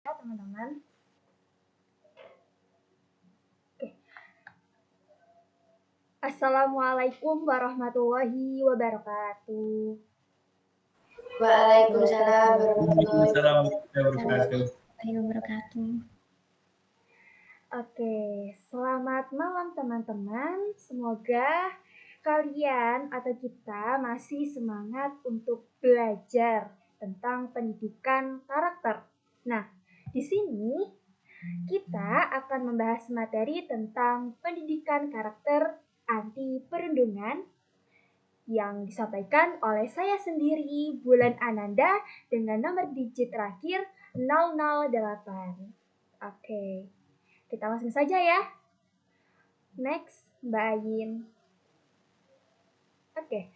Ya, teman-teman. Oke. Assalamualaikum warahmatullahi wabarakatuh. Waalaikumsalam warahmatullahi Waalaikumsalam warahmatullahi wabarakatuh. Oke, selamat malam teman-teman. Semoga kalian atau kita masih semangat untuk belajar tentang pendidikan karakter. Nah, di sini kita akan membahas materi tentang pendidikan karakter anti perundungan yang disampaikan oleh saya sendiri, Bulan Ananda, dengan nomor digit terakhir 008. Oke, kita langsung saja ya. Next, Mbak Ayin. Oke,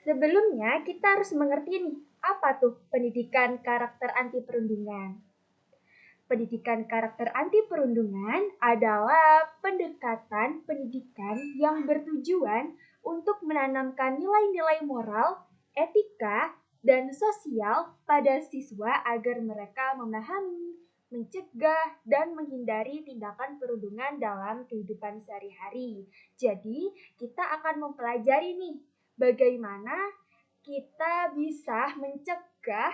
sebelumnya kita harus mengerti nih, apa tuh pendidikan karakter anti perundungan? Pendidikan karakter anti perundungan adalah pendekatan pendidikan yang bertujuan untuk menanamkan nilai-nilai moral, etika, dan sosial pada siswa agar mereka memahami, mencegah, dan menghindari tindakan perundungan dalam kehidupan sehari-hari. Jadi, kita akan mempelajari nih, bagaimana kita bisa mencegah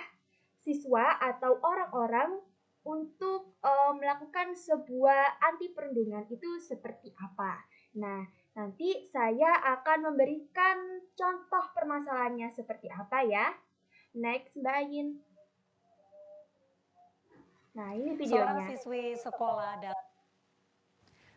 siswa atau orang-orang untuk melakukan sebuah anti perundungan itu seperti apa. Nah, nanti saya akan memberikan contoh permasalahannya seperti apa ya. Next, Mbak Ayin. Nah, ini videonya.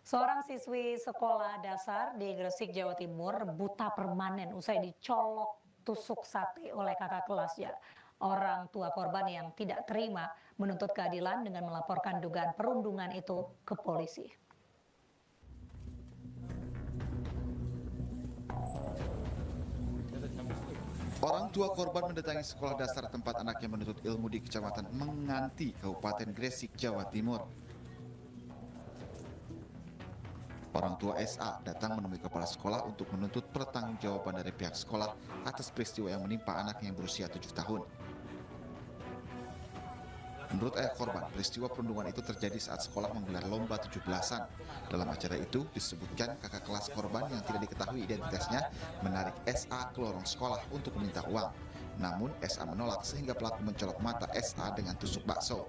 Seorang siswi sekolah dasar di Gresik, Jawa Timur buta permanen usai dicolok tusuk sate oleh kakak kelasnya. Orang tua korban yang tidak terima menuntut keadilan dengan melaporkan dugaan perundungan itu ke polisi. Orang tua korban mendatangi sekolah dasar tempat anaknya menuntut ilmu di Kecamatan Menganti, Kabupaten Gresik, Jawa Timur. Orang tua SA datang menemui kepala sekolah untuk menuntut pertanggungjawaban dari pihak sekolah atas peristiwa yang menimpa anaknya yang berusia 7 tahun. Menurut ayah korban, peristiwa perundungan itu terjadi saat sekolah menggelar lomba 17-an. Dalam acara itu disebutkan kakak kelas korban yang tidak diketahui identitasnya menarik SA ke lorong sekolah untuk meminta uang. Namun SA menolak sehingga pelaku mencolok mata SA dengan tusuk bakso.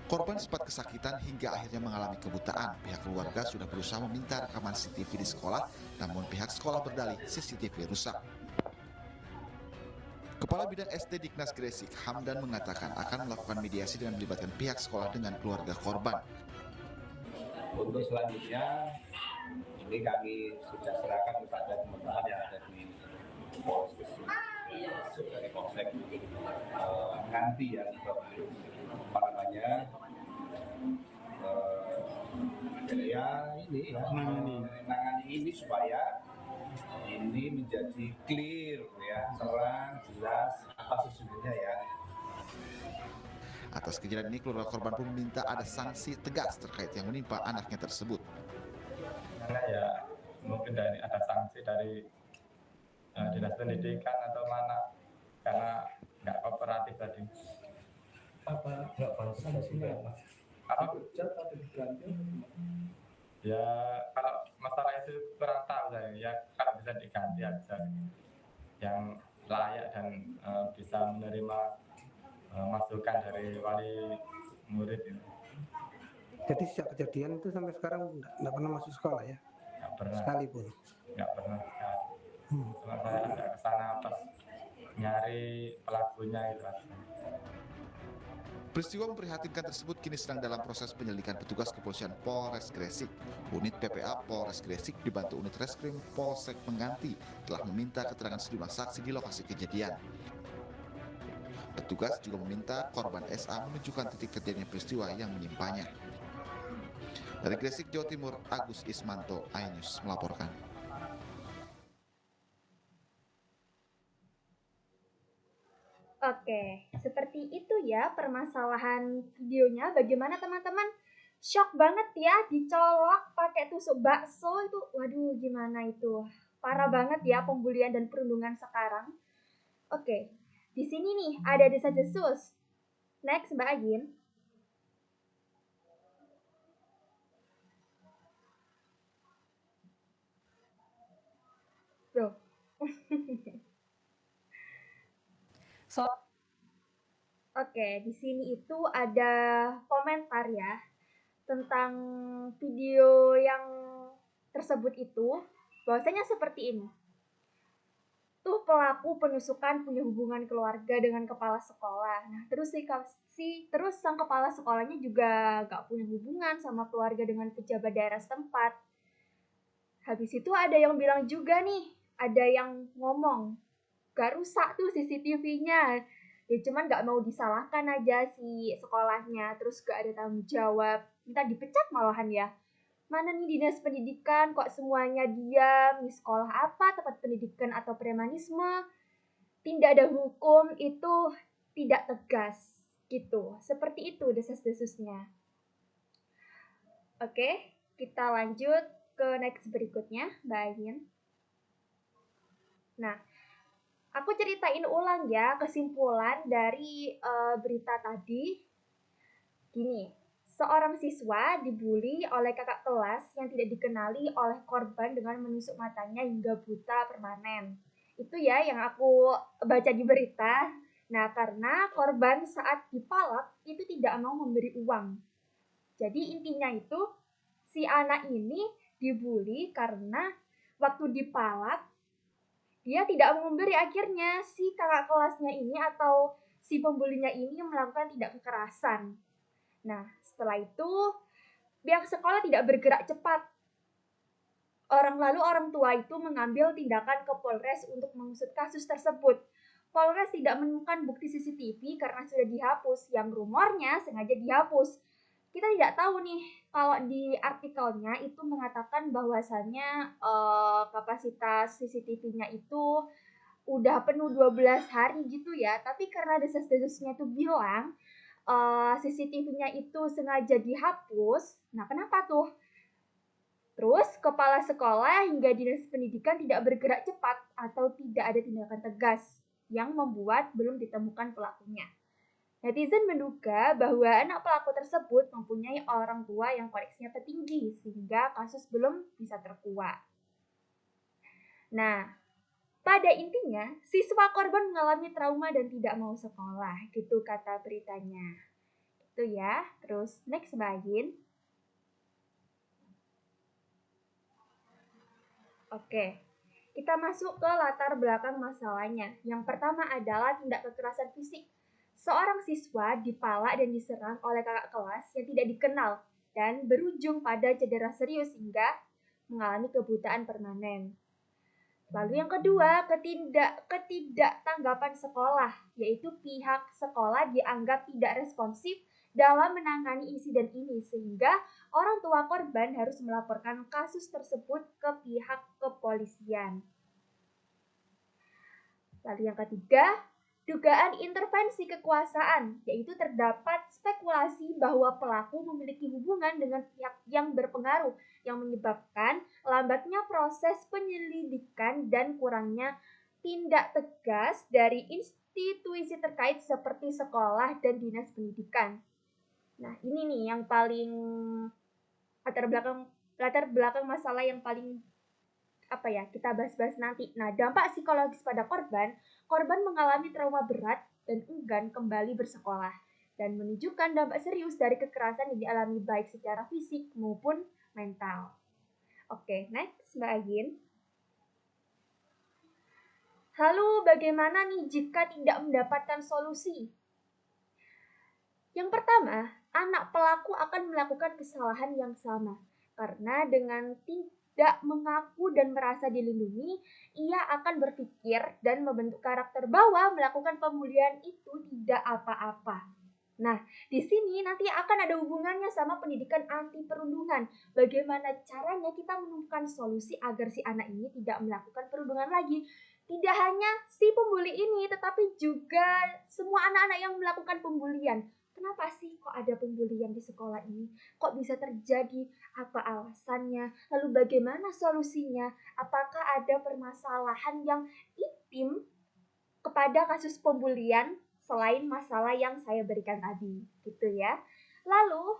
Korban sempat kesakitan hingga akhirnya mengalami kebutaan. Pihak keluarga sudah berusaha meminta rekaman CCTV di sekolah, namun pihak sekolah berdalih CCTV rusak. Kepala Bidang SD Diknas Gresik, Hamdan, mengatakan akan melakukan mediasi dengan melibatkan pihak sekolah dengan keluarga korban. Untuk selanjutnya, ini kami sudah serahkan kepada teman-teman yang ada di Polres Gresik, dari Polsek Menganti ya, menangani ini supaya ini menjadi clear ya, terang, jelas apa sesungguhnya ya. Atas kejadian ini, keluarga korban pun meminta ada sanksi tegas terkait yang menimpa anaknya tersebut. Karena ya mungkin ada sanksi dari dinas pendidikan atau mana, karena nggak kooperatif tadi. Apa nggak balas sanksinya apa? Apa? Dipecat atau diganti? Ya kalau masalah itu kurang tahu saya. Ya kalau bisa diganti aja yang layak dan bisa menerima masukan dari wali murid itu. Jadi sejak kejadian itu sampai sekarang nggak pernah masuk sekolah ya? Nggak pernah. Sekalipun? Nggak pernah. Cuma saya ada kesana pas nyari pelakunya itu aja. Peristiwa memprihatinkan tersebut kini sedang dalam proses penyelidikan petugas kepolisian Polres Gresik. Unit PPA Polres Gresik dibantu unit reskrim Polsek Menganti telah meminta keterangan sejumlah saksi di lokasi kejadian. Petugas juga meminta korban SA menunjukkan titik terjadinya peristiwa yang menimpanya. Dari Gresik, Jawa Timur, Agus Ismanto, iNews melaporkan. Oke, seperti itu ya permasalahan videonya. Bagaimana teman-teman? Shock banget ya, dicolok pakai tusuk bakso itu. Waduh, gimana itu? Parah banget ya pembulian dan perundungan sekarang. Oke, di sini nih ada desas-desus. Next, Mbak Agin. Bro. So, Oke, di sini itu ada komentar ya tentang video yang tersebut itu, bahwasanya seperti ini. Tuh pelaku penusukan punya hubungan keluarga dengan kepala sekolah. Nah, terus terus sang kepala sekolahnya juga gak punya hubungan sama keluarga dengan pejabat daerah setempat. Habis itu ada yang bilang juga nih, ada yang ngomong, gak rusak tuh CCTV-nya. Ya cuman gak mau disalahkan aja si sekolahnya, terus gak ada tanggung jawab, minta dipecat malahan ya. Mana nih dinas pendidikan kok semuanya diam, di sekolah apa, tempat pendidikan atau premanisme, tindak ada hukum itu tidak tegas gitu. Seperti itu desas-desusnya. Oke, kita lanjut ke next berikutnya, Mbak Ayin. Nah, aku ceritain ulang ya kesimpulan dari berita tadi. Gini, seorang siswa dibully oleh kakak kelas yang tidak dikenali oleh korban dengan menusuk matanya hingga buta permanen. Itu ya yang aku baca di berita. Nah, karena korban saat dipalak itu tidak mau memberi uang. Jadi intinya itu si anak ini dibully karena waktu dipalak dia tidak mau memberi, akhirnya si kakak kelasnya ini atau si pembulinya ini melakukan tindak kekerasan. Nah, setelah itu pihak sekolah tidak bergerak cepat. Lalu orang tua itu mengambil tindakan ke Polres untuk mengusut kasus tersebut. Polres tidak menemukan bukti CCTV karena sudah dihapus, yang rumornya sengaja dihapus. Kita tidak tahu nih, kalau di artikelnya itu mengatakan bahwasannya kapasitas CCTV-nya itu udah penuh 12 hari gitu ya. Tapi karena desas-desusnya itu bilang CCTV-nya itu sengaja dihapus. Nah, kenapa tuh? Terus kepala sekolah hingga dinas pendidikan tidak bergerak cepat atau tidak ada tindakan tegas yang membuat belum ditemukan pelakunya. Netizen menduga bahwa anak pelaku tersebut mempunyai orang tua yang koneksinya tertinggi sehingga kasus belum bisa terkuak. Nah, pada intinya siswa korban mengalami trauma dan tidak mau sekolah, gitu kata beritanya. Itu ya. Terus next Mbak Agin. Oke, kita masuk ke latar belakang masalahnya. Yang pertama adalah tindak kekerasan fisik. Seorang siswa dipalak dan diserang oleh kakak kelas yang tidak dikenal dan berujung pada cedera serius hingga mengalami kebutaan permanen. Lalu yang kedua, ketidaktanggapan sekolah, yaitu pihak sekolah dianggap tidak responsif dalam menangani insiden ini sehingga orang tua korban harus melaporkan kasus tersebut ke pihak kepolisian. Lalu yang ketiga, dugaan intervensi kekuasaan, yaitu terdapat spekulasi bahwa pelaku memiliki hubungan dengan pihak yang berpengaruh yang menyebabkan lambatnya proses penyelidikan dan kurangnya tindak tegas dari institusi terkait seperti sekolah dan dinas pendidikan. Nah, ini nih yang paling latar belakang masalah yang paling kita bahas-bahas nanti. Nah, dampak psikologis pada korban mengalami trauma berat dan enggan kembali bersekolah dan menunjukkan dampak serius dari kekerasan yang dialami baik secara fisik maupun mental. Oke, next Mbak Agin. Lalu bagaimana nih jika tidak mendapatkan solusi? Yang pertama, anak pelaku akan melakukan kesalahan yang sama karena dengan tidak mengaku dan merasa dilindungi, ia akan berpikir dan membentuk karakter bahwa melakukan pembulian itu tidak apa-apa. Nah, di sini nanti akan ada hubungannya sama pendidikan anti perundungan. Bagaimana caranya kita menemukan solusi agar si anak ini tidak melakukan perundungan lagi. Tidak hanya si pembuli ini, tetapi juga semua anak-anak yang melakukan pembulian. Kenapa sih kok ada pembulian di sekolah ini? Kok bisa terjadi? Apa alasannya? Lalu bagaimana solusinya? Apakah ada permasalahan yang intim kepada kasus pembulian selain masalah yang saya berikan tadi, gitu ya. Lalu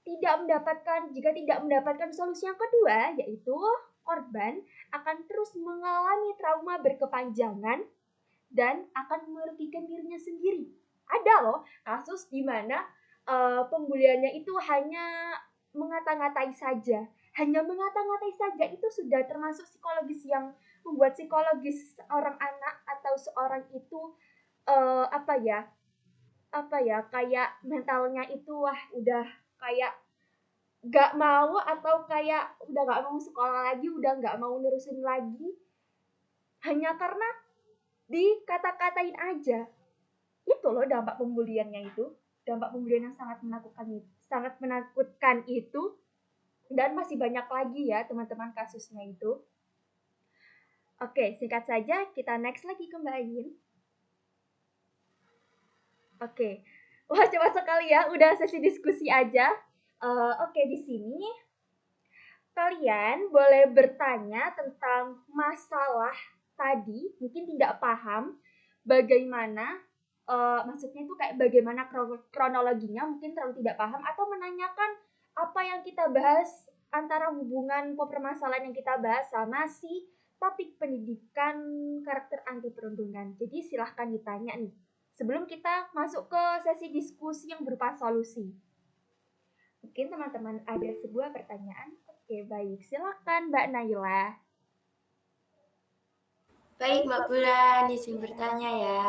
jika tidak mendapatkan solusi yang kedua, yaitu korban akan terus mengalami trauma berkepanjangan dan akan merugikan dirinya sendiri. Ada loh kasus di mana pembuliannya itu hanya mengata-ngatai saja. Hanya mengata-ngatai saja itu sudah termasuk psikologis yang membuat psikologis seorang anak atau seorang itu kayak mentalnya itu udah kayak gak mau atau kayak udah gak mau sekolah lagi, udah gak mau nerusin lagi hanya karena dikata-katain aja. Itu loh dampak pembuliannya itu, dampak pembulian yang sangat menakutkan itu, dan masih banyak lagi ya teman-teman kasusnya itu. Oke, singkat saja kita next lagi ke Mbak Ayin. Oke, wah cepat sekali ya, udah sesi diskusi aja. Oke, di sini kalian boleh bertanya tentang masalah tadi, mungkin tidak paham bagaimana, maksudnya itu kayak bagaimana kronologinya, mungkin terlalu tidak paham, atau menanyakan apa yang kita bahas antara hubungan permasalahan yang kita bahas sama si topik pendidikan karakter anti perundungan. Jadi silahkan ditanya nih, sebelum kita masuk ke sesi diskusi yang berupa solusi. Mungkin teman-teman ada sebuah pertanyaan. Oke, baik. Silakan Mbak Naila. Baik Mbak Bulan, izin bertanya ya.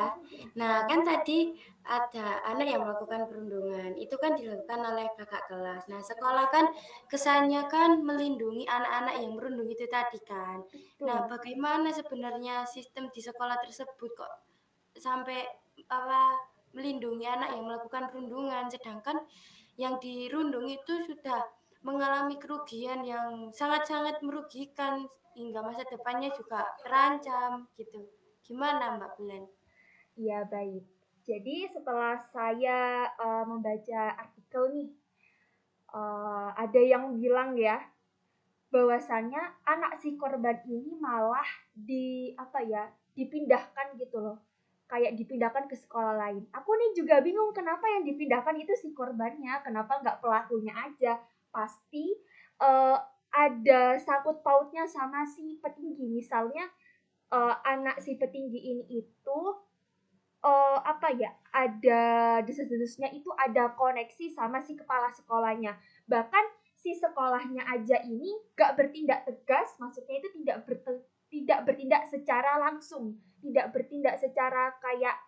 Nah, kan tadi ada anak yang melakukan perundungan. Itu kan dilakukan oleh kakak kelas. Nah, sekolah kan kesannya kan melindungi anak-anak yang merundung itu tadi kan. Nah, bagaimana sebenarnya sistem di sekolah tersebut kok sampai melindungi anak yang melakukan perundungan, sedangkan yang dirundung itu sudah mengalami kerugian yang sangat-sangat merugikan hingga masa depannya juga terancam gitu. Gimana Mbak Bulan? Iya, baik. Jadi setelah saya membaca artikel nih, ada yang bilang ya, bahwasannya anak si korban ini malah dipindahkan gitu loh. Kayak dipindahkan ke sekolah lain. Aku nih juga bingung kenapa yang dipindahkan itu si korbannya, kenapa nggak pelakunya aja. Pasti ada sangkut pautnya sama si petinggi. Misalnya anak si petinggi ini itu ada desas-desusnya itu ada koneksi sama si kepala sekolahnya. Bahkan si sekolahnya aja ini gak bertindak tegas, maksudnya itu tidak bertindak secara langsung, tidak bertindak secara kayak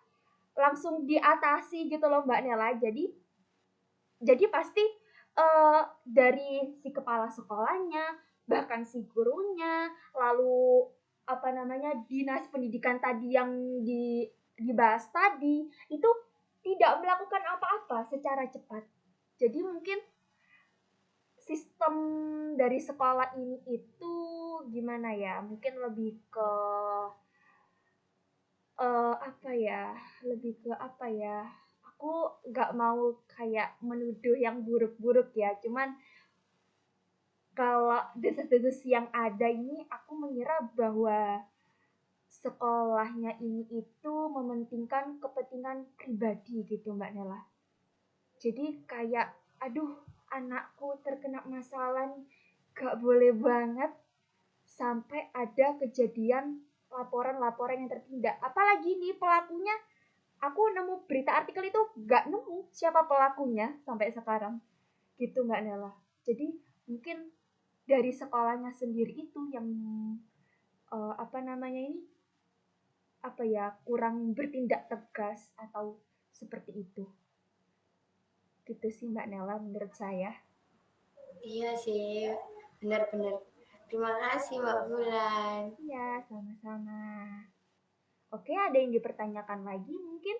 langsung diatasi gitu loh Mbak Nela. Jadi pasti dari si kepala sekolahnya, bahkan si gurunya, lalu dinas pendidikan tadi yang dibahas tadi itu tidak melakukan apa-apa secara cepat. Jadi mungkin sistem dari sekolah ini itu gimana ya? Mungkin lebih ke aku nggak mau kayak menuduh yang buruk-buruk ya. Cuman kalau desas-desus yang ada ini, aku mengira bahwa sekolahnya ini itu mementingkan kepentingan pribadi gitu Mbak Nela. Jadi kayak, aduh anakku terkena masalah nih, gak boleh banget sampai ada kejadian laporan-laporan yang tertindak. Apalagi nih pelakunya, aku nemu berita artikel itu gak nemu siapa pelakunya sampai sekarang. Gitu Mbak Nela. Jadi mungkin dari sekolahnya sendiri itu yang kurang bertindak tegas atau seperti itu. Gitu sih Mbak Nela menurut saya. Iya sih, benar-benar. Terima kasih Mbak Bulan. Iya, sama-sama. Oke, ada yang dipertanyakan lagi mungkin?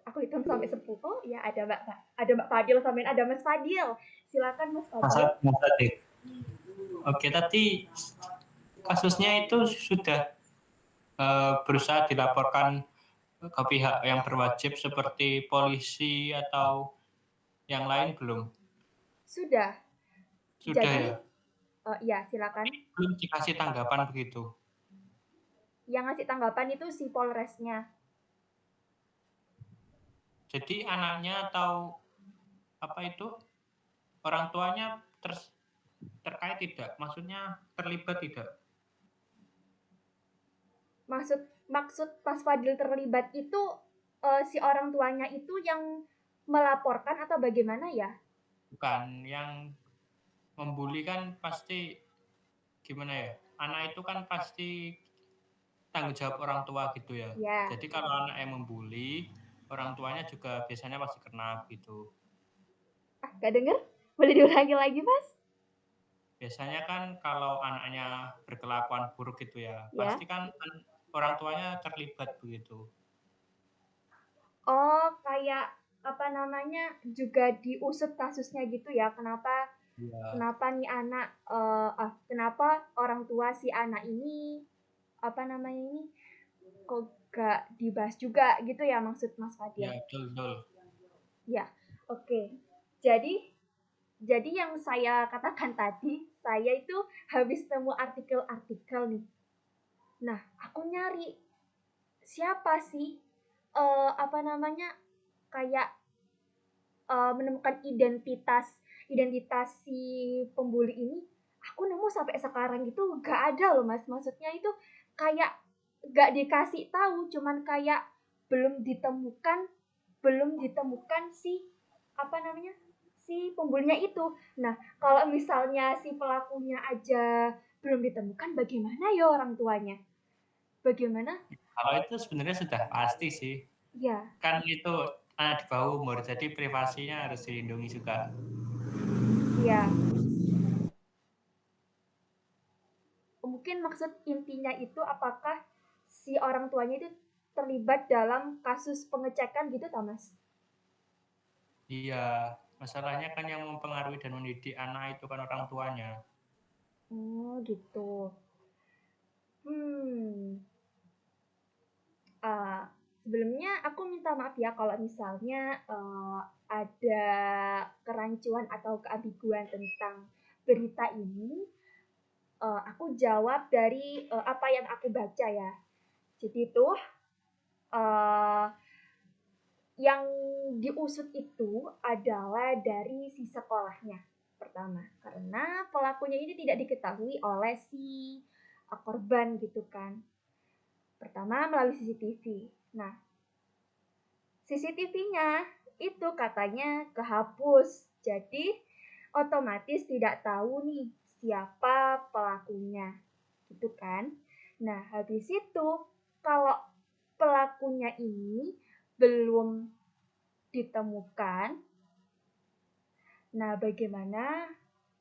Aku hitung sampai 10. Ya, ada Mbak Fadil sampai ada Mas Fadil. Silakan Mas Fadil. Mas Fadil. Oke, tadi kasusnya itu sudah berusaha dilaporkan ke pihak yang berwajib seperti polisi atau yang lain belum? Sudah. Sudah. Jadi, ya? Ya, silakan. Belum dikasih tanggapan begitu. Yang ngasih tanggapan itu si Polresnya. Jadi anaknya atau apa itu orang tuanya terkait tidak? Maksudnya terlibat tidak? Maksud Mas Fadil terlibat itu si orang tuanya itu yang melaporkan atau bagaimana ya? Bukan, yang membuli kan pasti gimana ya? Anak itu kan pasti tanggung jawab orang tua gitu ya. Ya. Jadi kalau anak yang membuli, orang tuanya juga biasanya pasti kena gitu. Gak denger? Boleh diulangi lagi, Mas? Biasanya kan kalau anaknya berkelakuan buruk gitu ya, Ya. pasti kan orang tuanya terlibat begitu. Oh, kayak apa namanya juga diusut kasusnya gitu ya? Kenapa nih anak kenapa orang tua si anak ini apa namanya ini kok gak dibahas juga gitu ya maksud Mas Fadil? Ya, betul. Ya, oke. Jadi yang saya katakan tadi, saya itu habis temu artikel-artikel nih. Nah, aku nyari siapa sih apa namanya kayak menemukan identitas si pembuli ini. Aku nemu sampai sekarang itu gak ada loh, Mas. Maksudnya itu kayak gak dikasih tahu, cuman kayak belum ditemukan si apa namanya si pembulinya itu. Nah, kalau misalnya si pelakunya aja belum ditemukan, bagaimana ya orang tuanya? Bagaimana? Kalau itu sebenarnya sudah pasti sih. Ya. Kan itu anak di bawah umur, jadi privasinya harus dilindungi juga. Iya. Mungkin maksud intinya itu apakah si orang tuanya itu terlibat dalam kasus pengecekan gitu, Thomas? Iya, masalahnya kan yang mempengaruhi dan mendidik anak itu kan orang tuanya. Oh, gitu. Sebelumnya aku minta maaf ya kalau misalnya ada kerancuan atau keambiguan tentang berita ini. Aku jawab dari apa yang aku baca ya. Jadi itu yang diusut itu adalah dari si sekolahnya pertama, karena pelakunya ini tidak diketahui oleh si korban gitu kan. Pertama melalui CCTV. Nah, CCTV-nya itu katanya kehapus. Jadi otomatis tidak tahu nih siapa pelakunya. Gitu kan. Nah, habis itu kalau pelakunya ini belum ditemukan, nah bagaimana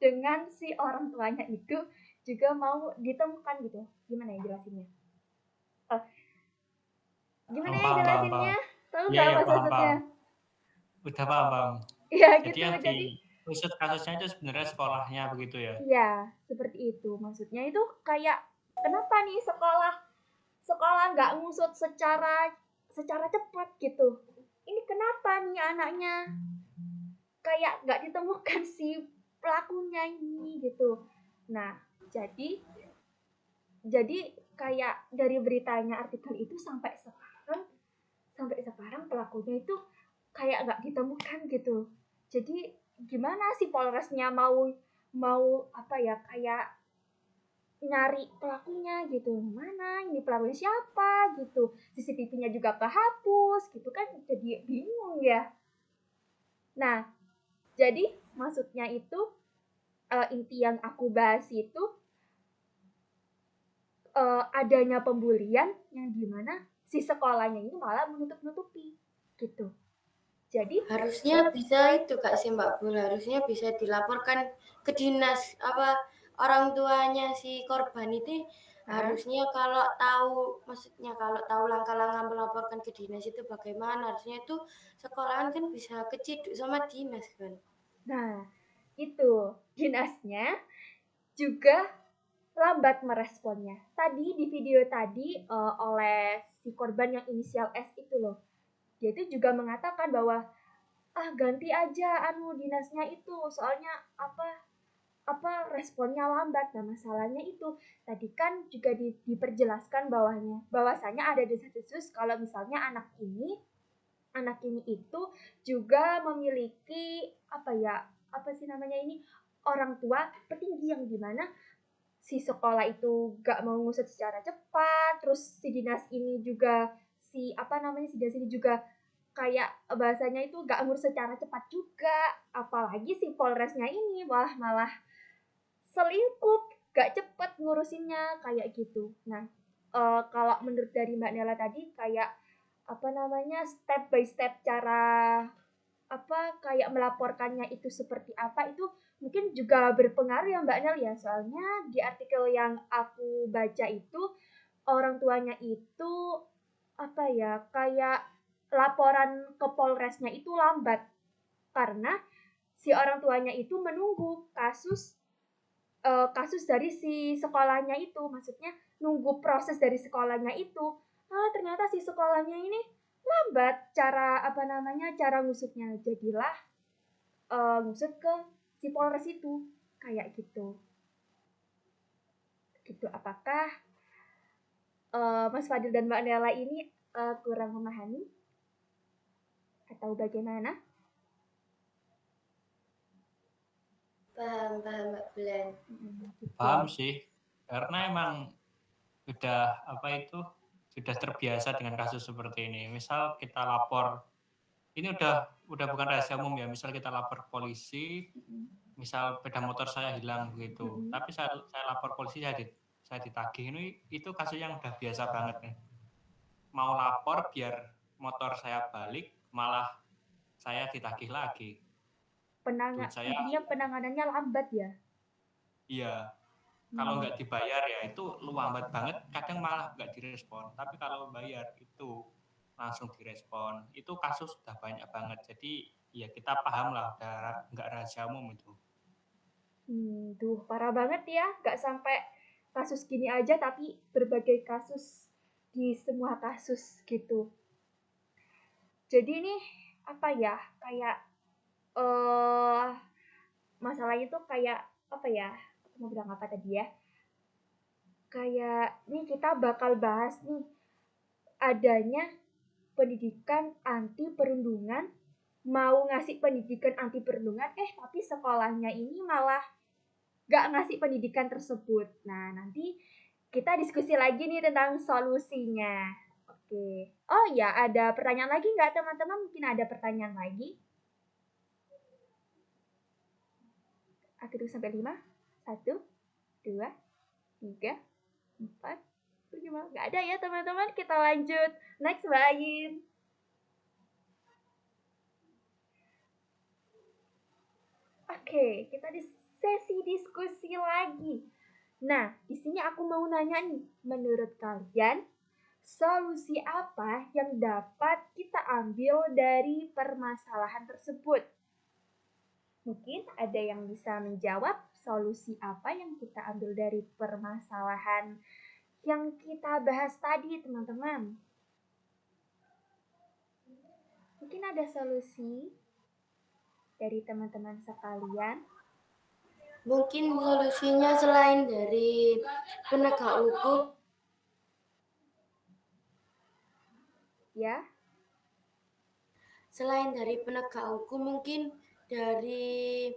dengan si orang tuanya itu juga mau ditemukan gitu? Gimana ya jelasinnya? Gimana ya jelasinnya? Tahu nggak maksudnya? Udah paham. Iya Jadi gitu. yang diusut kasusnya itu sebenarnya sekolahnya begitu ya? Iya, seperti itu. Maksudnya itu kayak kenapa nih sekolah nggak ngusut secara cepat gitu? Ini kenapa nih anaknya kayak nggak ditemukan si pelakunya ini gitu. Nah, jadi kayak dari beritanya artikel itu sampai sekarang pelakunya itu kayak nggak ditemukan gitu. Jadi gimana sih Polresnya mau apa ya kayak nyari pelakunya gitu, mana ini pelakunya siapa gitu, CCTV-nya juga kehapus gitu kan, jadi bingung ya. Nah, jadi maksudnya itu inti yang aku bahas itu adanya pembulian yang dimana si sekolahnya ini malah menutup-nutupi gitu. Jadi harusnya bisa itu Kak si Mbak Bul, harusnya bisa dilaporkan ke dinas apa orang tuanya si korban itu harusnya kalau tahu langkah-langkah melaporkan ke dinas itu bagaimana, harusnya itu sekolahan kan bisa keciduk sama dinas kan. Nah, itu dinasnya juga lambat meresponnya. Tadi di video tadi oleh si korban yang inisial S itu loh. Dia itu juga mengatakan bahwa ganti aja dinasnya itu, soalnya apa responnya lambat. Nah, masalahnya itu tadi kan juga diperjelaskan bahwasanya ada desas-desus kalau misalnya anak ini anak ini itu juga memiliki orang tua petinggi yang gimana si sekolah itu gak mau ngusut secara cepat, terus si dinas ini juga si dinas ini juga kayak bahasanya itu gak ngurus secara cepat juga, apalagi si Polresnya ini malah selingkuh, gak cepet ngurusinnya kayak gitu. Nah, kalau menurut dari Mbak Nela tadi kayak step by step cara kayak melaporkannya itu seperti apa itu mungkin juga berpengaruh ya Mbak Nel ya, soalnya di artikel yang aku baca itu orang tuanya itu kayak laporan ke Polresnya itu lambat karena si orang tuanya itu menunggu kasus dari si sekolahnya itu, maksudnya nunggu proses dari sekolahnya itu. Ternyata si sekolahnya ini lambat cara ngusutnya, jadilah ngusut ke si Polres itu kayak gitu. Apakah Mas Fadil dan Mbak Nela ini kurang memahami atau bagaimana? Paham Mbak Bulan. Paham sih, karena emang sudah terbiasa dengan kasus seperti ini. Misal kita lapor, ini udah bukan rahasia umum ya. Misal kita lapor polisi, misal sepeda motor saya hilang begitu. Tapi saya lapor polisi, saya ditagih, itu kasus yang udah biasa banget nih. Mau lapor biar motor saya balik, malah saya ditagih lagi. Intinya penanganannya lambat ya? Iya. Kalau nggak dibayar ya itu lambat banget, kadang malah nggak direspon. Tapi kalau bayar itu langsung direspon. Itu kasus sudah banyak banget. Jadi ya kita paham lah, udah nggak rahasia umum itu. Duh, parah banget ya. Nggak sampai kasus gini aja, tapi berbagai kasus di semua kasus gitu. Jadi nih kayak masalahnya tuh kayak mau bilang apa tadi ya? Kayak nih kita bakal bahas nih adanya pendidikan anti perundungan, mau ngasih pendidikan anti perundungan, tapi sekolahnya ini malah gak ngasih pendidikan tersebut. Nah, nanti kita diskusi lagi nih tentang solusinya. Oke. Oh ya, ada pertanyaan lagi nggak teman-teman? Mungkin ada pertanyaan lagi. Aku hitung sampai 5. 1, 2, 3, 4, 5. Nggak ada ya teman-teman, kita lanjut. Next, Mbak Ayin. Oke, kita di sesi diskusi lagi. Nah, di sini aku mau nanya nih, menurut kalian solusi apa yang dapat kita ambil dari permasalahan tersebut? Mungkin ada yang bisa menjawab solusi apa yang kita ambil dari permasalahan yang kita bahas tadi, teman-teman. Mungkin ada solusi dari teman-teman sekalian. Mungkin solusinya selain dari penegak hukum, ya. Selain dari penegak hukum mungkin dari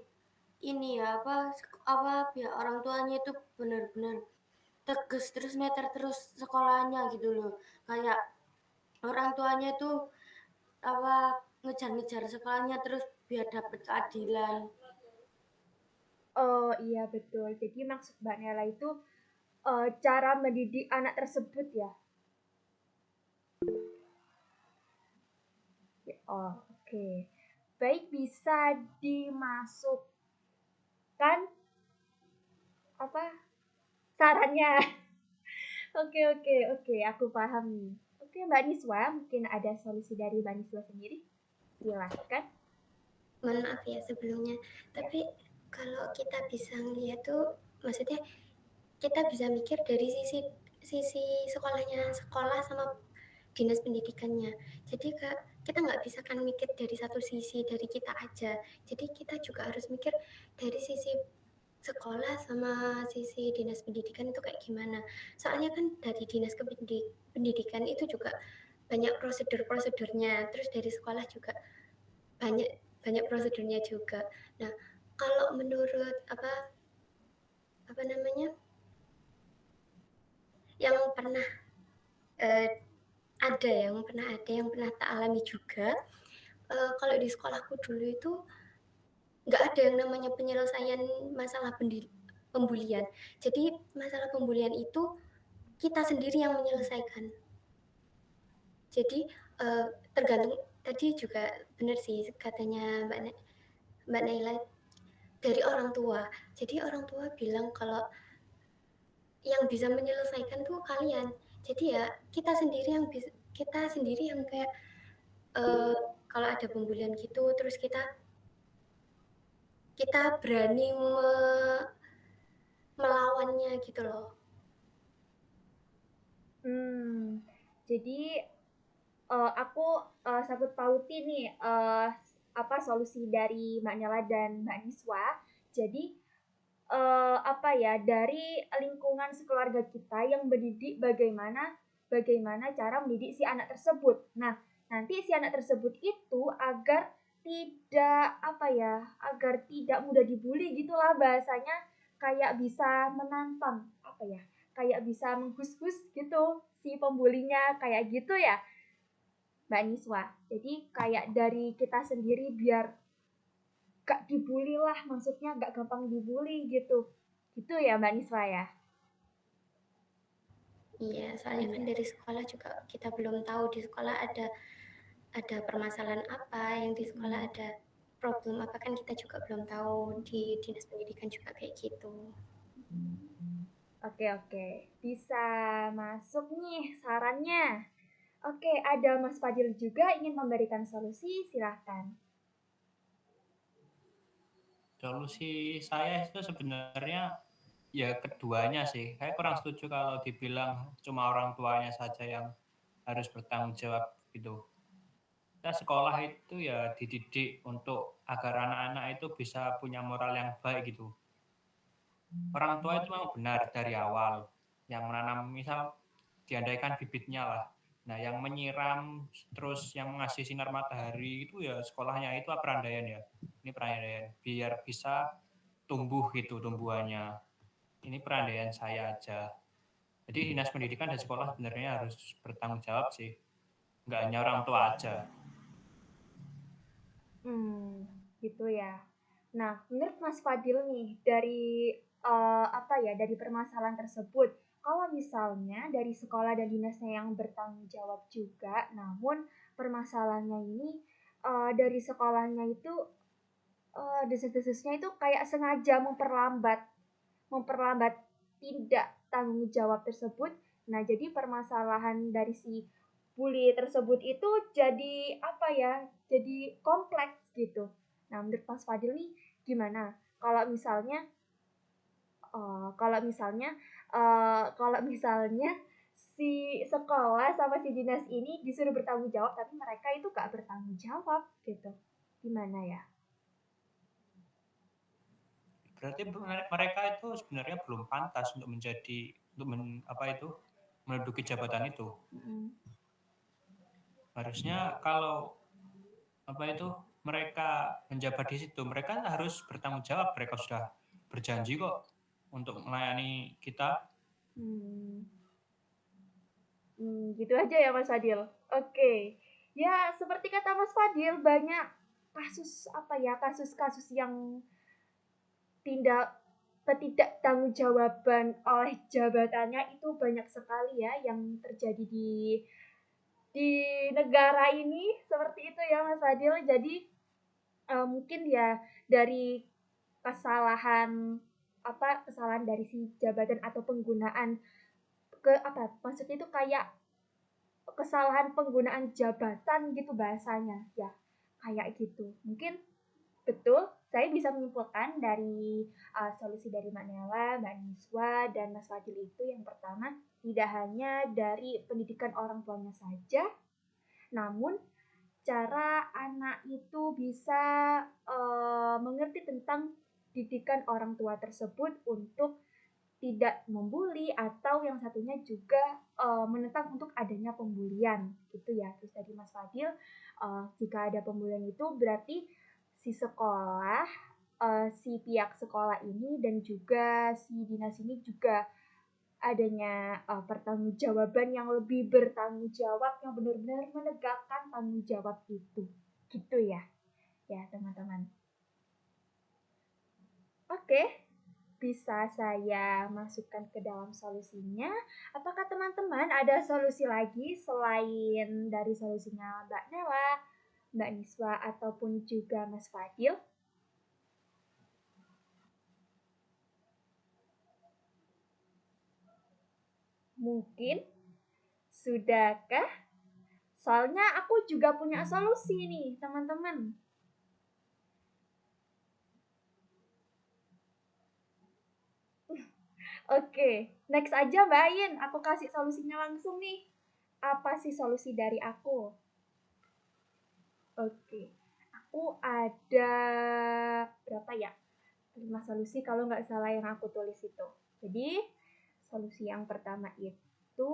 ini ya biar orang tuanya itu benar-benar tegas terus neter terus sekolahnya gitu loh. Kayak orang tuanya itu ngejar-ngejar sekolahnya terus biar dapat keadilan. Oh iya betul. Jadi maksud Mbak Nela itu cara mendidik anak tersebut ya. Oh, oke. Baik, bisa dimasukkan sarannya. Oke, aku paham nih. Oke, Mbak Niswa, mungkin ada solusi dari Mbak Niswa sendiri? Silahkan. Mohon maaf ya sebelumnya, tapi kalau kita bisa ngeliat tuh, maksudnya kita bisa mikir dari sisi sekolah sama dinas pendidikannya. Jadi kita nggak bisa kan mikir dari satu sisi dari kita aja. Jadi kita juga harus mikir dari sisi sekolah sama sisi dinas pendidikan itu kayak gimana. Soalnya kan dari dinas pendidikan itu juga banyak prosedurnya, terus dari sekolah juga banyak prosedurnya juga. Nah, kalau menurut apa namanya, yang pernah yang pernah tak alami juga, kalau di sekolahku dulu itu nggak ada yang namanya penyelesaian masalah pembulian. Jadi masalah pembulian itu kita sendiri yang menyelesaikan. Jadi tergantung, tadi juga benar sih katanya Mbak Naila, dari orang tua. Jadi orang tua bilang kalau yang bisa menyelesaikan tuh kalian. Jadi ya kita sendiri yang kayak kalau ada pembulian gitu, terus kita berani melawannya gitu loh. Jadi aku sangkut pautin nih solusi dari Mbak Nela dan Mbak Niswa. Jadi dari lingkungan sekeluarga kita yang mendidik bagaimana cara mendidik si anak tersebut. Nah, nanti si anak tersebut itu agar tidak mudah dibully gitulah bahasanya, kayak bisa menantang kayak bisa menghus-hus gitu si pembulinya, kayak gitu ya Mbak Niswa. Jadi kayak dari kita sendiri biar gak dibully lah, maksudnya gak gampang dibully gitu ya Mbak Niswa ya. Iya, soalnya kan dari sekolah juga kita belum tahu di sekolah ada permasalahan apa, yang di sekolah ada problem apa, kan kita juga belum tahu. Di dinas pendidikan juga kayak gitu. Oke, bisa masuk nih sarannya. Oke, ada Mas Fadil juga ingin memberikan solusi, silahkan. Solusi saya itu sebenarnya ya keduanya sih. Saya kurang setuju kalau dibilang cuma orang tuanya saja yang harus bertanggung jawab gitu. Kita sekolah itu ya dididik untuk agar anak-anak itu bisa punya moral yang baik gitu. Orang tua itu memang benar dari awal yang menanam, misal diandaikan bibitnya lah. Nah, yang menyiram terus yang mengasih sinar matahari itu ya sekolahnya, itu perandaian ya. Ini perandaian biar bisa tumbuh gitu tumbuhannya. Ini perandaian saya aja. Jadi dinas pendidikan dan sekolah sebenarnya harus bertanggung jawab sih. Nggak hanya orang tua aja. Gitu ya. Nah, menurut Mas Fadil nih dari dari permasalahan tersebut, kalau misalnya dari sekolah dan dinasnya yang bertanggung jawab juga, namun permasalahannya ini dari sekolahnya itu desas-desusnya itu kayak sengaja memperlambat tidak tanggung jawab tersebut. Nah, jadi permasalahan dari si bully tersebut itu jadi jadi kompleks gitu. Nah, menurut Mas Fadil nih gimana? Kalau misalnya si sekolah sama si dinas ini disuruh bertanggung jawab tapi mereka itu gak bertanggung jawab gitu. Gimana ya? Berarti mereka itu sebenarnya belum pantas untuk menduduki jabatan itu. Harusnya kalau mereka menjabat di situ, mereka harus bertanggung jawab. Mereka sudah berjanji kok untuk melayani kita. Gitu aja ya Mas Fadil. Oke. Ya, seperti kata Mas Fadil, banyak kasus-kasus yang ketidaktanggungjawaban oleh jabatannya itu banyak sekali ya yang terjadi di negara ini, seperti itu ya Mas Fadil. Jadi mungkin ya dari kesalahan dari si jabatan atau penggunaan maksudnya itu kayak kesalahan penggunaan jabatan gitu bahasanya ya, kayak gitu. Mungkin betul saya bisa menyimpulkan dari solusi dari Mbak Nela, Mbak Niswa, dan Mas Fadil itu yang pertama, tidak hanya dari pendidikan orang tuanya saja, namun cara anak itu bisa mengerti tentang didikan orang tua tersebut untuk tidak membuli, atau yang satunya juga menentang untuk adanya pembulian gitu ya. Terus tadi Mas Fadil, jika ada pembulian itu berarti si sekolah, si pihak sekolah ini dan juga si dinas ini juga adanya pertanggungjawaban yang lebih bertanggung jawab, yang benar-benar menegakkan tanggung jawab itu gitu ya teman-teman. Oke, bisa saya masukkan ke dalam solusinya. Apakah teman-teman ada solusi lagi selain dari solusinya Mbak Nela, Mbak Niswa, ataupun juga Mas Fadil? Mungkin sudahkah? Soalnya aku juga punya solusi nih, teman-teman. Oke, next aja Mbak Ayin. Aku kasih solusinya langsung nih. Apa sih solusi dari aku? Oke, aku ada berapa ya? 5 solusi kalau nggak salah yang aku tulis itu. Jadi, solusi yang pertama itu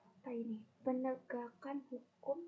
apa ini? Penegakan hukum.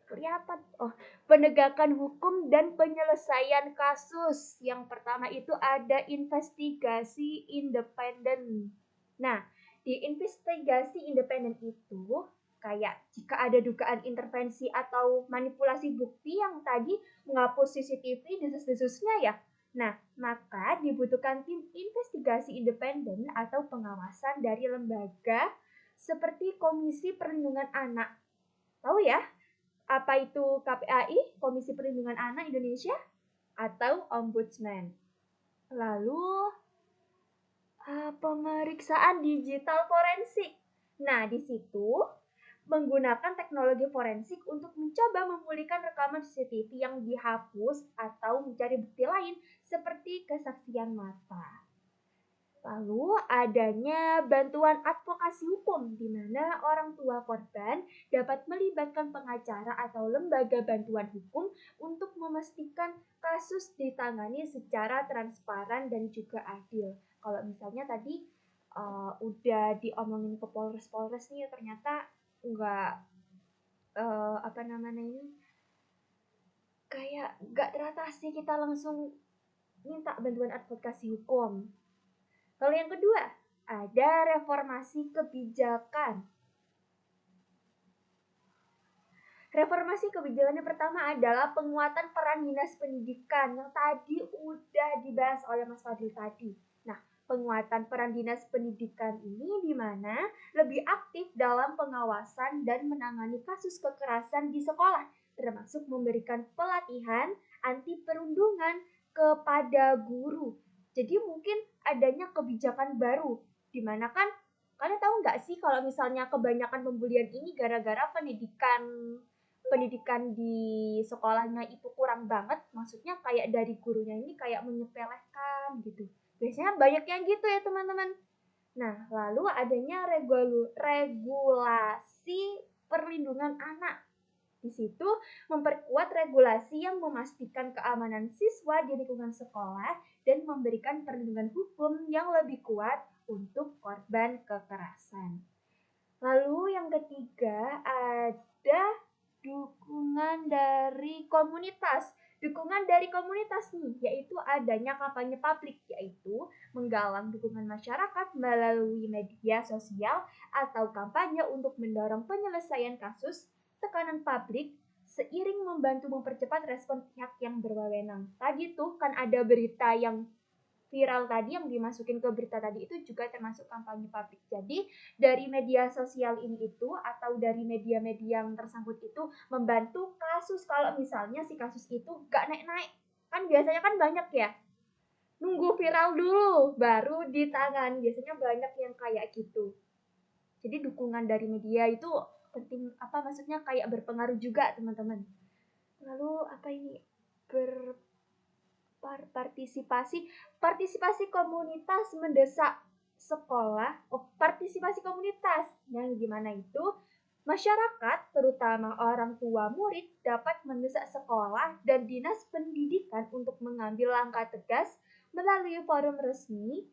Kelihatan. Oh, penegakan hukum dan penyelesaian kasus. Yang pertama itu ada investigasi independen. Nah, di investigasi independen itu kayak jika ada dugaan intervensi atau manipulasi bukti yang tadi menghapus CCTV desus-desusnya ya. Nah, maka dibutuhkan tim investigasi independen atau pengawasan dari lembaga seperti Komisi Perlindungan Anak. Tahu ya? Apa itu KPAI, Komisi Perlindungan Anak Indonesia, atau Ombudsman. Lalu, pemeriksaan digital forensik. Nah, di situ menggunakan teknologi forensik untuk mencoba memulihkan rekaman CCTV yang dihapus atau mencari bukti lain seperti kesaksian mata. Lalu adanya bantuan advokasi hukum di mana orang tua korban dapat melibatkan pengacara atau lembaga bantuan hukum untuk memastikan kasus ditangani secara transparan dan juga adil. Kalau misalnya tadi udah diomongin ke Polres nih, ternyata nggak kayak nggak teratasi, kita langsung minta bantuan advokasi hukum. Lalu yang kedua, ada reformasi kebijakan. Reformasi kebijakan yang pertama adalah penguatan peran dinas pendidikan yang tadi udah dibahas oleh Mas Fadil tadi. Nah, penguatan peran dinas pendidikan ini di mana lebih aktif dalam pengawasan dan menangani kasus kekerasan di sekolah, termasuk memberikan pelatihan anti perundungan kepada guru. Jadi mungkin adanya kebijakan baru, di mana kan kalian tahu nggak sih kalau misalnya kebanyakan pembulian ini gara-gara pendidikan di sekolahnya itu kurang banget, maksudnya kayak dari gurunya ini kayak menyepelekan gitu. Biasanya banyak yang gitu ya teman-teman. Nah, lalu adanya regulasi perlindungan anak. Di situ memperkuat regulasi yang memastikan keamanan siswa di lingkungan sekolah dan memberikan perlindungan hukum yang lebih kuat untuk korban kekerasan. Lalu yang ketiga ada dukungan dari komunitas. Dukungan dari komunitas nih, yaitu adanya kampanye publik, yaitu menggalang dukungan masyarakat melalui media sosial atau kampanye untuk mendorong penyelesaian kasus, tekanan publik, seiring membantu mempercepat respon pihak yang berwenang. Tadi tuh kan ada berita yang viral tadi yang dimasukin ke berita tadi itu juga termasuk kampanye publik. Jadi dari media sosial ini itu atau dari media-media yang tersangkut itu membantu kasus, kalau misalnya si kasus itu gak naik-naik. Kan biasanya kan banyak ya, nunggu viral dulu baru ditangani. Biasanya banyak yang kayak gitu. Jadi dukungan dari media itu penting, maksudnya kayak berpengaruh juga teman-teman. Lalu apa ini? Partisipasi komunitas mendesak sekolah. Partisipasi komunitas yang gimana itu Masyarakat, terutama orang tua murid, dapat mendesak sekolah dan dinas pendidikan untuk mengambil langkah tegas melalui forum resmi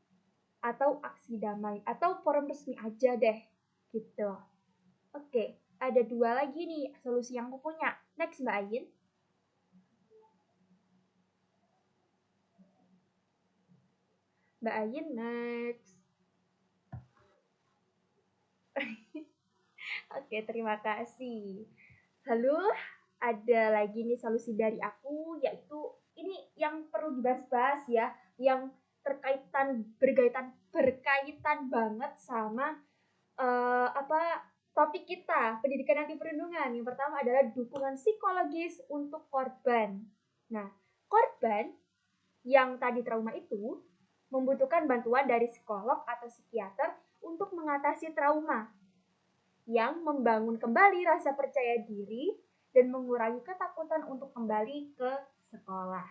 atau aksi damai, atau forum resmi aja deh, gitu. Oke, ada 2 lagi nih solusi yang aku punya. Next, Mbak Ayin. Mbak Ayin, next. Oke, terima kasih. Lalu ada lagi nih solusi dari aku, yaitu ini yang perlu dibahas-bahas ya, yang berkaitan banget sama topik kita, pendidikan anti perundungan. Yang pertama adalah dukungan psikologis untuk korban. Nah, korban yang tadi trauma itu membutuhkan bantuan dari psikolog atau psikiater untuk mengatasi trauma, yang membangun kembali rasa percaya diri dan mengurangi ketakutan untuk kembali ke sekolah.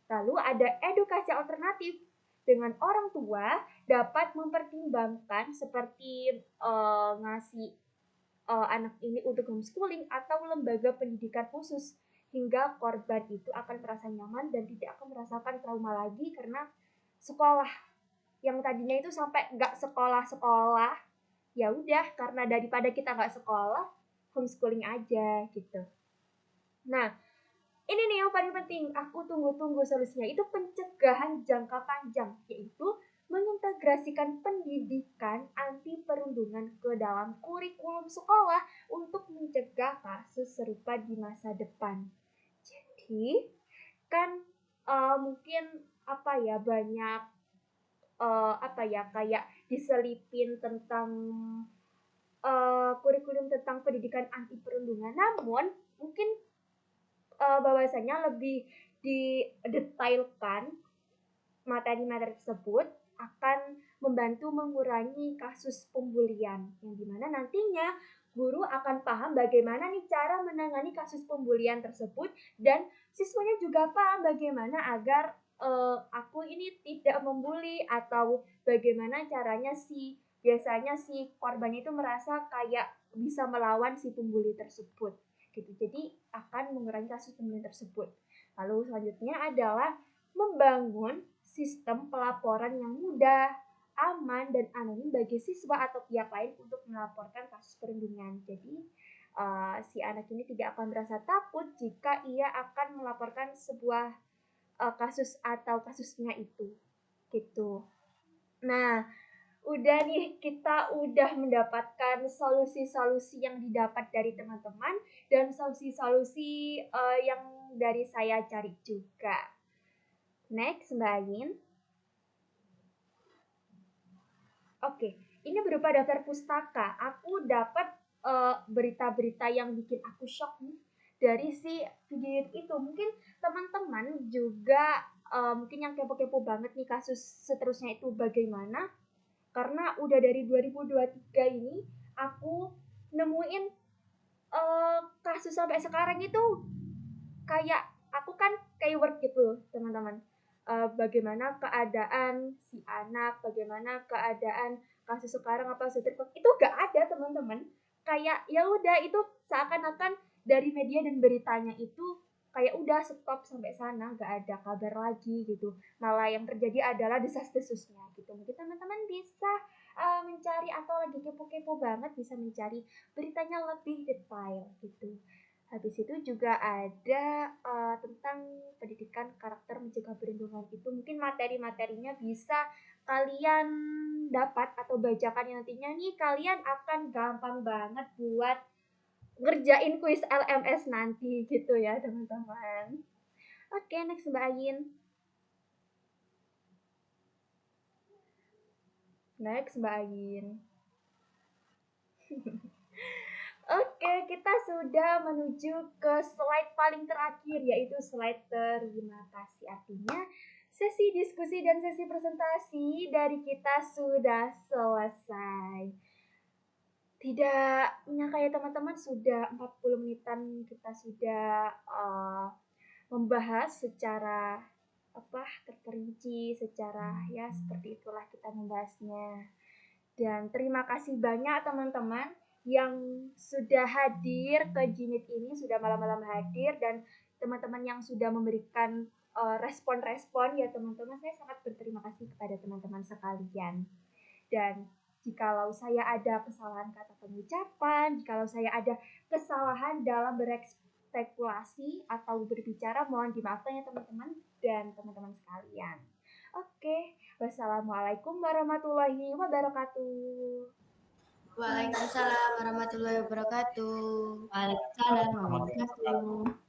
Lalu ada edukasi alternatif, dengan orang tua dapat mempertimbangkan seperti ngasih anak ini untuk homeschooling atau lembaga pendidikan khusus, hingga korban itu akan merasa nyaman dan tidak akan merasakan trauma lagi karena sekolah yang tadinya itu sampai nggak sekolah-sekolah. Ya udah, karena daripada kita nggak sekolah, homeschooling aja gitu. Nah, ini nih yang paling penting, aku tunggu-tunggu solusinya, itu pencegahan jangka panjang, yaitu mengintegrasikan pendidikan anti perundungan ke dalam kurikulum sekolah untuk mencegah kasus serupa di masa depan. Jadi, kan mungkin banyak kayak diselipin tentang kurikulum tentang pendidikan anti perundungan, namun mungkin bahwasanya lebih didetailkan materi-materi tersebut akan membantu mengurangi kasus pembulian, yang dimana nantinya guru akan paham bagaimana nih cara menangani kasus pembulian tersebut, dan siswanya juga paham bagaimana agar aku ini tidak membuli, atau bagaimana caranya biasanya si korban itu merasa kayak bisa melawan si pembuli tersebut gitu. Jadi akan mengurangi kasus pembulian tersebut. Lalu selanjutnya adalah membangun sistem pelaporan yang mudah, aman, dan anonim bagi siswa atau pihak lain untuk melaporkan kasus perundungan. Jadi si anak ini tidak akan merasa takut jika ia akan melaporkan sebuah kasus atau kasusnya itu gitu. Nah, udah nih, kita udah mendapatkan solusi-solusi yang didapat dari teman-teman dan solusi-solusi yang dari saya cari juga. Next, Mbak Ayin. Oke, ini berupa daftar pustaka. Aku dapat berita-berita yang bikin aku shock nih dari si video itu. Mungkin teman-teman juga mungkin yang kepo-kepo banget nih kasus seterusnya itu bagaimana. Karena udah dari 2023 ini aku nemuin kasus sampai sekarang itu kayak aku kan keyword gitu, teman-teman. Bagaimana keadaan si anak, bagaimana keadaan kasus sekarang apa seterusnya, itu gak ada, teman-teman. Kayak ya udah, itu seakan-akan dari media dan beritanya itu kayak udah stop sampai sana, gak ada kabar lagi gitu. Malah yang terjadi adalah desas-desusnya gitu. Mungkin teman-teman bisa mencari, atau lagi kepo-kepo banget, bisa mencari beritanya lebih detail gitu. Habis itu juga ada tentang pendidikan karakter mencegah perundungan. Itu mungkin materi-materinya bisa kalian dapat atau bacakan, nantinya nih kalian akan gampang banget buat ngerjain kuis LMS nanti gitu ya, teman-teman. Oke, next Mbak Ayin. Next Mbak Ayin. Oke, kita sudah menuju ke slide paling terakhir, yaitu slide terima kasih. Artinya sesi diskusi dan sesi presentasi dari kita sudah selesai. Tidak menyangka ya teman-teman, sudah 40 menitan kita sudah membahas secara terperinci, secara ya seperti itulah kita membahasnya. Dan terima kasih banyak teman-teman yang sudah hadir ke Jimit ini, sudah malam-malam hadir, dan teman-teman yang sudah memberikan respon-respon ya teman-teman. Saya sangat berterima kasih kepada teman-teman sekalian. Dan jikalau saya ada kesalahan kata pengucapan, jikalau saya ada kesalahan dalam berespekulasi atau berbicara, mohon dimaafkan ya teman-teman dan teman-teman sekalian. Oke, wassalamualaikum warahmatullahi wabarakatuh. Waalaikumsalam warahmatullahi wabarakatuh. Waalaikumsalam warahmatullahi wabarakatuh.